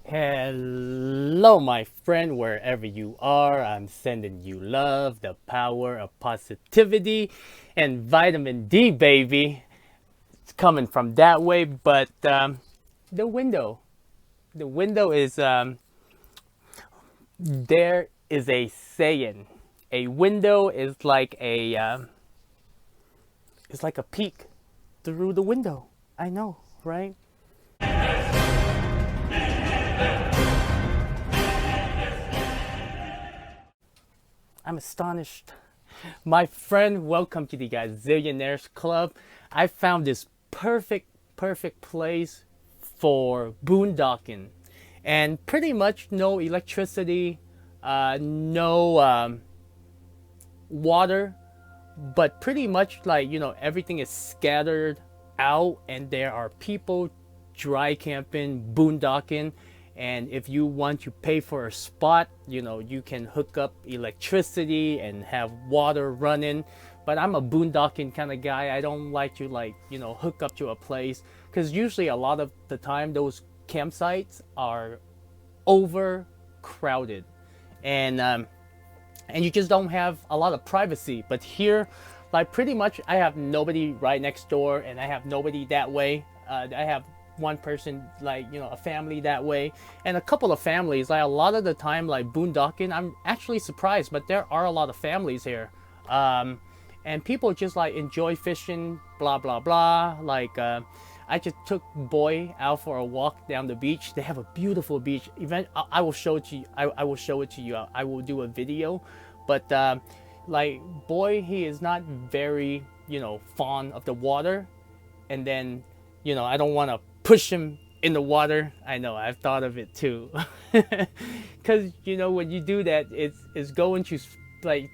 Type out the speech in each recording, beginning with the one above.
Hello, my friend, wherever you are. I'm sending you love, the power of positivity, and vitamin D, baby. It's coming from that way, but the window. The window is, there is a saying. A window is like it's like a peek through the window. I know, right? I'm astonished. My friend, welcome to the Gazillionaires Club. I found this perfect place for boondocking. And pretty much no electricity, no water, but pretty much like, everything is scattered out and there are people dry camping, boondocking. And if you want to pay for a spot, you can hook up electricity and have water running. But I'm a boondocking kind of guy. I don't like to hook up to a place because usually a lot of the time those campsites are overcrowded, and you just don't have a lot of privacy. But here, like pretty much, I have nobody right next door, and I have nobody that way. I have one person, like a family that way, and a couple of families. Like a lot of the time, like boondocking, I'm actually surprised, but there are a lot of families here, and people just like enjoy fishing, blah blah blah. I just took boy out for a walk down the beach. They have a beautiful beach. I will show it to you. I will show it to you. I will do a video, but like boy, he is not very fond of the water, and then I don't want to push him in the water. I know I've thought of it too, because when you do that, it's going to like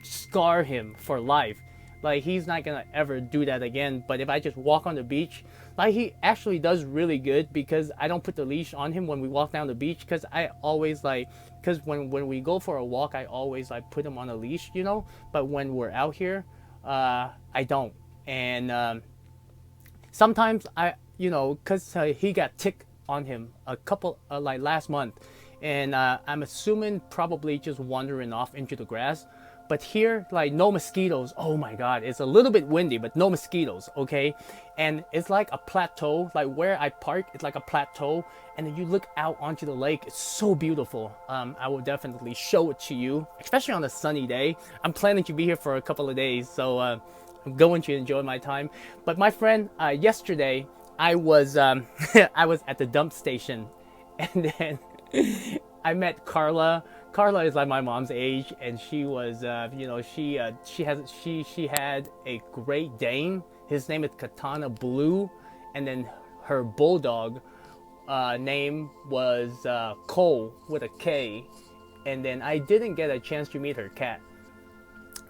scar him for life. Like he's not gonna ever do that again. But if I just walk on the beach, like he actually does really good because I don't put the leash on him when we walk down the beach. Because I always because when we go for a walk, I always like put him on a leash, But when we're out here, I don't. And sometimes because he got tick on him a couple like last month, and I'm assuming probably just wandering off into the grass. But here, like no mosquitoes. Oh my God, it's a little bit windy, but no mosquitoes, okay? And it's like a plateau, like where I park, it's like a plateau. And then you look out onto the lake. It's so beautiful. I will definitely show it to you, especially on a sunny day. I'm planning to be here for a couple of days, so I'm going to enjoy my time. But my friend, yesterday, I was I was at the dump station, and then I met Carla. Carla is like my mom's age, and she was, she had a Great Dane. His name is Katana Blue, and then her bulldog name was Cole with a K, and then I didn't get a chance to meet her cat.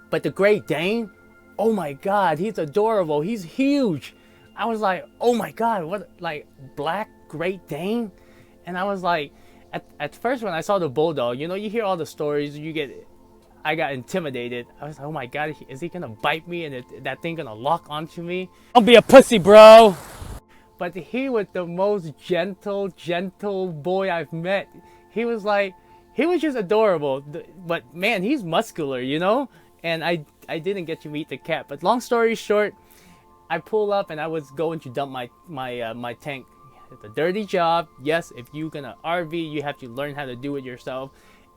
But the Great Dane, oh my God, he's adorable. He's huge. I was like, oh my God, what, like black Great Dane? And I was like, at first when I saw the bulldog, you hear all the stories, I got intimidated. I was like, oh my God, is he gonna bite me and that thing gonna lock onto me? Don't be a pussy, bro. But he was the most gentle boy I've met. He was just adorable. But man, he's muscular, And I didn't get to meet the cat. But long story short, I pull up and I was going to dump my tank. It's a dirty job. Yes, if you're gonna RV, you have to learn how to do it yourself.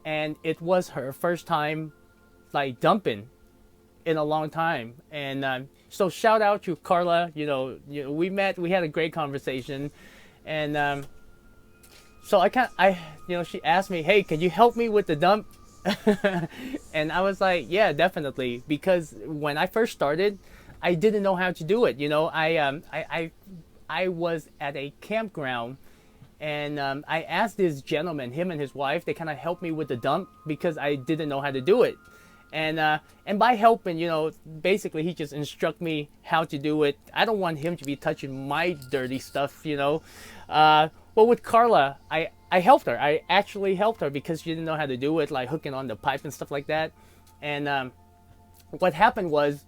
And it was her first time like dumping in a long time. And so shout out to Carla. We met, we had a great conversation, and so she asked me, hey, can you help me with the dump? And I was like, yeah, definitely, because when I first started, I didn't know how to do it. I was at a campground, and I asked this gentleman, him and his wife, they kind of helped me with the dump because I didn't know how to do it. And by helping, basically he just instruct me how to do it. I don't want him to be touching my dirty stuff, Well, with Carla, I helped her. I actually helped her because she didn't know how to do it, like hooking on the pipe and stuff like that. And what happened was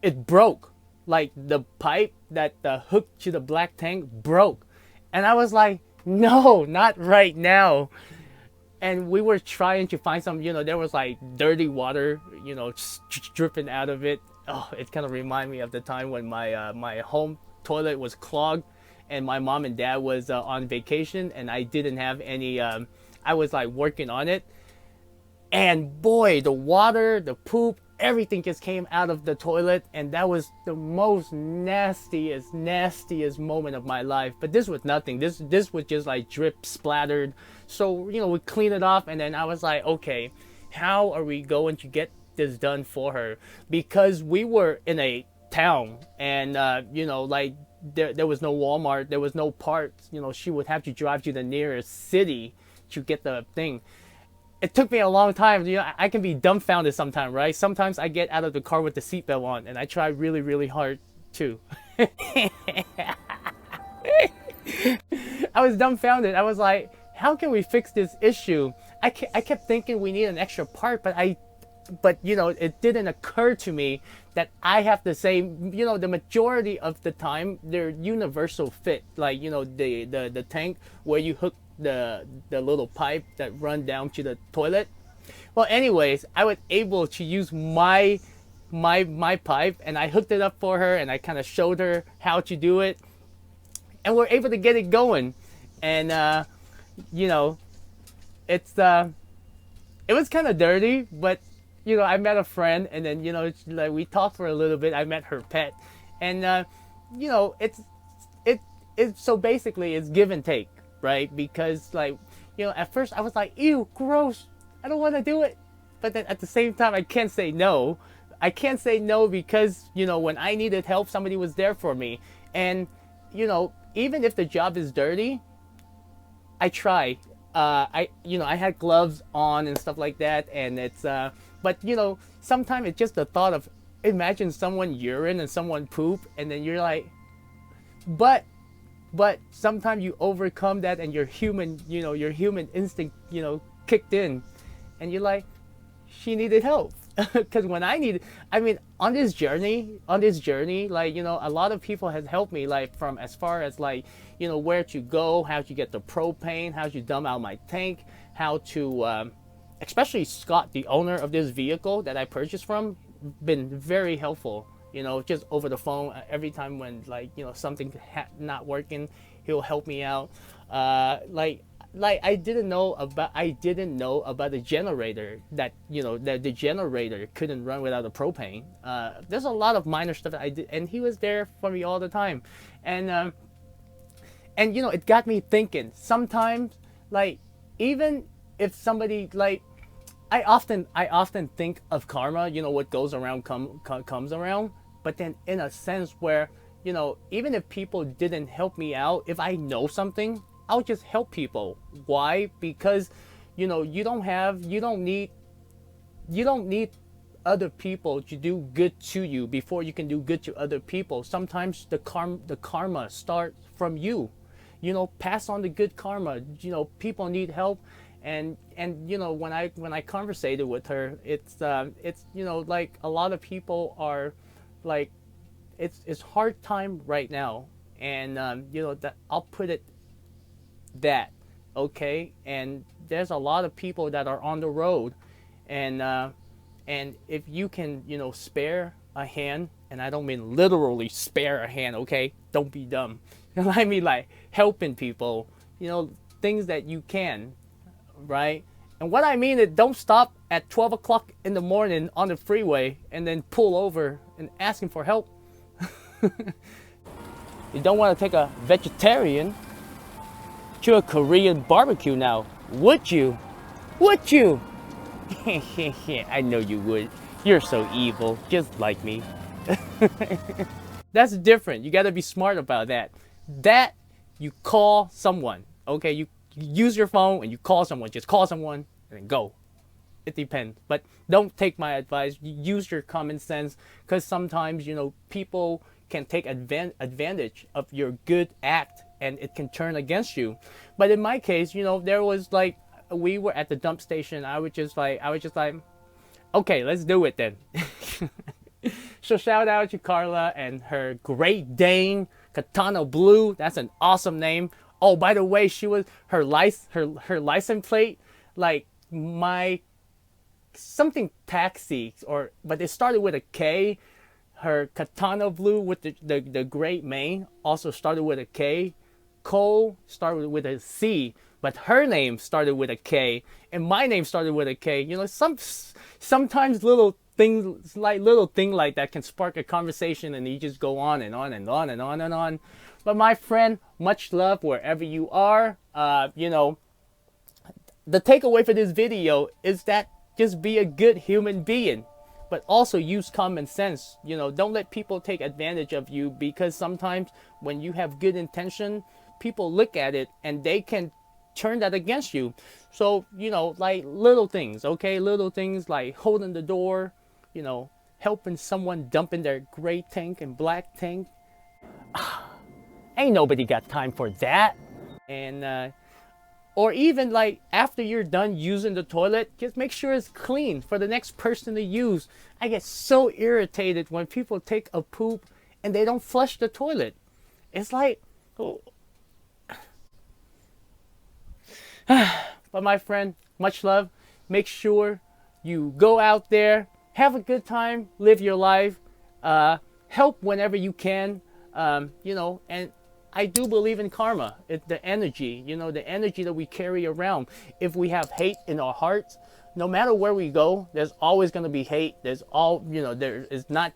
it broke. Like the pipe that the hook to the black tank broke. And I was like, No, not right now. And we were trying to find some, there was like dirty water, dripping out of it. Oh, it kind of reminded me of the time when my home toilet was clogged, and my mom and dad was on vacation, and I didn't have any. I was like working on it, and boy, the water, the poop, everything just came out of the toilet, and that was the most nastiest moment of my life. But this was nothing. This was just like drip splattered. So we cleaned it off, and then I was like, okay, how are we going to get this done for her? Because we were in a town, and like there was no Walmart, there was no parts. She would have to drive to the nearest city to get the thing. It took me a long time. I can be dumbfounded sometimes, right? Sometimes I get out of the car with the seatbelt on, and I try really, really hard too. I was dumbfounded. I was like, how can we fix this issue? I kept thinking we need an extra part, but it didn't occur to me that I have to say, the majority of the time they're universal fit, like the tank where you hook the little pipe that run down to the toilet. Well, anyways, I was able to use my pipe, and I hooked it up for her, and I kind of showed her how to do it, and we're able to get it going. And it's it was kind of dirty, but I met a friend, and then like we talked for a little bit. I met her pet, and it's so basically it's give and take, right? Because like at first I was like, ew, gross, I don't want to do it, but then at the same time I can't say no. I can't say no because when I needed help, somebody was there for me. And even if the job is dirty, I try. I had gloves on and stuff like that, and it's but sometimes it's just the thought of, imagine someone urine and someone poop, and then you're like, but sometimes you overcome that, and your human instinct kicked in, and you're like, she needed help. Because when on this journey, like a lot of people have helped me, like from as far as like where to go, how to get the propane, how to dump out my tank, how to especially Scott, the owner of this vehicle that I purchased from, been very helpful. Just over the phone, every time when like something not working, he'll help me out. Like I didn't know about the generator, that that the generator couldn't run without the propane. There's a lot of minor stuff that I did, and he was there for me all the time. And it got me thinking. Sometimes, like, even if somebody, like, I often think of karma. What goes around comes around. But then in a sense where even if people didn't help me out, if I know something, I'll just help people. Why? Because you don't need other people to do good to you before you can do good to other people. Sometimes the karma starts from you. Pass on the good karma. People need help, and when I conversated with her, it's like a lot of people are like, it's hard time right now, and that I'll put it that, okay? And there's a lot of people that are on the road, and if you can spare a hand, and I don't mean literally spare a hand, okay? Don't be dumb. I mean like helping people, things that you can, right? And what I mean is, don't stop at 12 o'clock in the morning on the freeway and then pull over and asking for help. You don't want to take a vegetarian to a Korean barbecue now, would you? Would you? I know you would. You're so evil, just like me. That's different. You got to be smart about that. That you call someone, okay? You use your phone and you call someone. Just call someone and then go. It depends, but don't take my advice. Use your common sense, because sometimes people can take advantage of your good act, and it can turn against you. But in my case, there was like, we were at the dump station. I was just like, okay, let's do it then. So shout out to Carla and her Great Dane Katana Blue. That's an awesome name. Oh, by the way, she was her license plate, like my something taxi, or but it started with a K. Her katana blue with the great mane also started with a K. Cole started with a C, but her name started with a K, and my name started with a K. You know, sometimes little thing like that can spark a conversation, and you just go on and on and on and on and on. But my friend, much love wherever you are. You know, the takeaway for this video is that just be a good human being, but also use common sense. You know, don't let people take advantage of you, because sometimes when you have good intention, people look at it and they can turn that against you. So, you know, like little things, okay? Little things like holding the door, you know, helping someone dump in their gray tank and black tank. Ain't nobody got time for that. And or even like after you're done using the toilet, just make sure it's clean for the next person to use. I get so irritated when people take a poop and they don't flush the toilet. It's like, oh. But my friend, much love. Make sure you go out there, have a good time, live your life, help whenever you can, you know, and I do believe in karma. It's the energy, you know, the energy that we carry around. If we have hate in our hearts, no matter where we go, there's always going to be hate. There's you know, there is not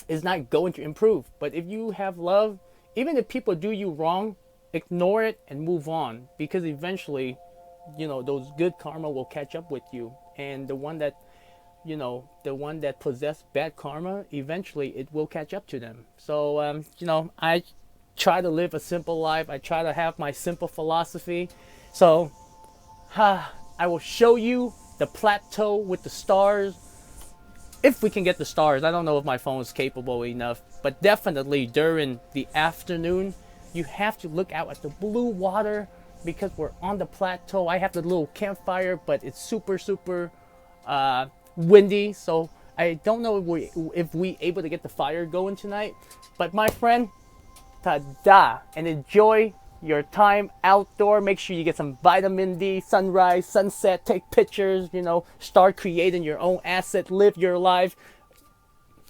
it's not going to improve. But if you have love, even if people do you wrong, ignore it and move on, because eventually, you know, those good karma will catch up with you. And the one that, you know, the one that possess bad karma, eventually it will catch up to them. So, you know, I try to live a simple life. I try to have my simple philosophy. So, I will show you the plateau with the stars. If we can get the stars, I don't know if my phone is capable enough, but definitely during the afternoon, you have to look out at the blue water, because we're on the plateau. I have the little campfire, but it's super, super windy, so I don't know if we able to get the fire going tonight. But my friend, ta-da, and enjoy your time outdoor. Make sure you get some vitamin D, sunrise, sunset, take pictures, you know, start creating your own asset, live your life.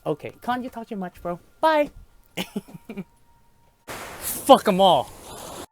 Okay, can't you talk too much, bro? Bye. Fuck them all.